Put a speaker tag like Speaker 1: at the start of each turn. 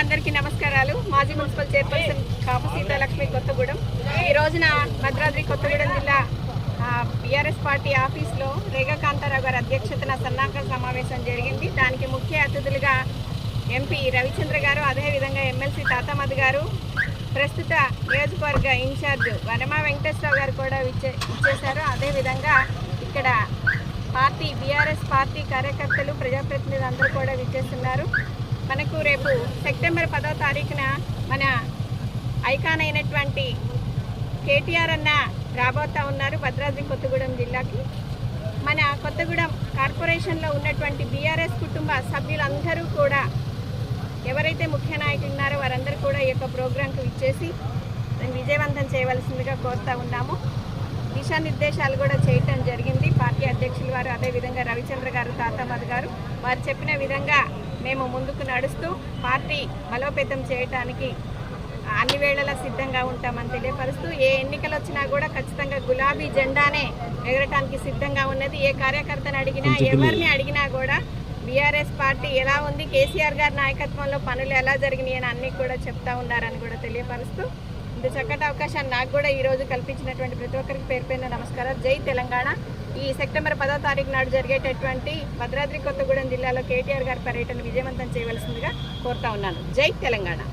Speaker 1: అందరికీ నమస్కారాలు. మాజీ మున్సిపల్ చైర్పర్సన్ కాపు సీతాలక్ష్మి కొత్తగూడెం. ఈ రోజున భద్రాద్రి కొత్తగూడెం జిల్లా బీఆర్ఎస్ పార్టీ ఆఫీస్లో రేగా కాంతారావు గారి అధ్యక్షతన సన్నాహక సమావేశం జరిగింది. దానికి ముఖ్య అతిథులుగా ఎంపీ రవిచంద్ర గారు, అదేవిధంగా ఎమ్మెల్సీ తాతామధు గారు, ప్రస్తుత నియోజకవర్గ ఇన్ఛార్జ్ వనమా వెంకటేశ్వరరావు గారు కూడా ఇచ్చేశారు. అదేవిధంగా ఇక్కడ బీఆర్ఎస్ పార్టీ కార్యకర్తలు, ప్రజాప్రతినిధులు అందరూ కూడా విచ్చేస్తున్నారు. మనకు రేపు సెప్టెంబర్ 10వ తారీఖున మన ఐకాన్ అయినటువంటి కేటీఆర్ అన్న రాబోతా ఉన్నారు భద్రాద్రి కొత్తగూడెం జిల్లాకి. మన కొత్తగూడెం కార్పొరేషన్లో ఉన్నటువంటి బీఆర్ఎస్ కుటుంబ సభ్యులందరూ కూడా, ఎవరైతే ముఖ్య నాయకులు ఉన్నారో వారందరూ కూడా ఈ యొక్క ప్రోగ్రాంకు ఇచ్చేసి విజయవంతం చేయవలసిందిగా కోరుతా ఉన్నాము. దిశానిర్దేశాలు కూడా చేయటం జరిగింది పార్టీ అధ్యక్షులు వారు, అదేవిధంగా రవిచంద్ర గారు, తాతామధు గారు. వారు చెప్పిన విధంగా మేము ముందుకు నడుస్తూ పార్టీ బలోపేతం చేయటానికి అన్ని వేళలా సిద్ధంగా ఉంటామని తెలియపరుస్తూ, ఏ ఎన్నికలు వచ్చినా కూడా ఖచ్చితంగా గులాబీ జెండానే ఎగరటానికి సిద్ధంగా ఉన్నది. ఏ కార్యకర్తను అడిగినా, ఎవరిని అడిగినా కూడా బీఆర్ఎస్ పార్టీ ఎలా ఉంది, కేసీఆర్ గారి నాయకత్వంలో పనులు ఎలా జరిగినాయి అని అన్నీ కూడా చెప్తా ఉన్నారని కూడా తెలియపరుస్తూ, ఇంత చక్కటి అవకాశాన్ని నాకు కూడా ఈరోజు కల్పించినటువంటి ప్రతి ఒక్కరికి పేరు పేరున నమస్కారాలు. జై తెలంగాణ. ఈ సెప్టెంబర్ 10వ తారీఖు నాడు జరిగేటటువంటి భద్రాద్రి కొత్తగూడెం జిల్లాలో కేటీఆర్ గారి పర్యటన విజయవంతం చేయవలసిందిగా కోరుతా ఉన్నాను. జై తెలంగాణ.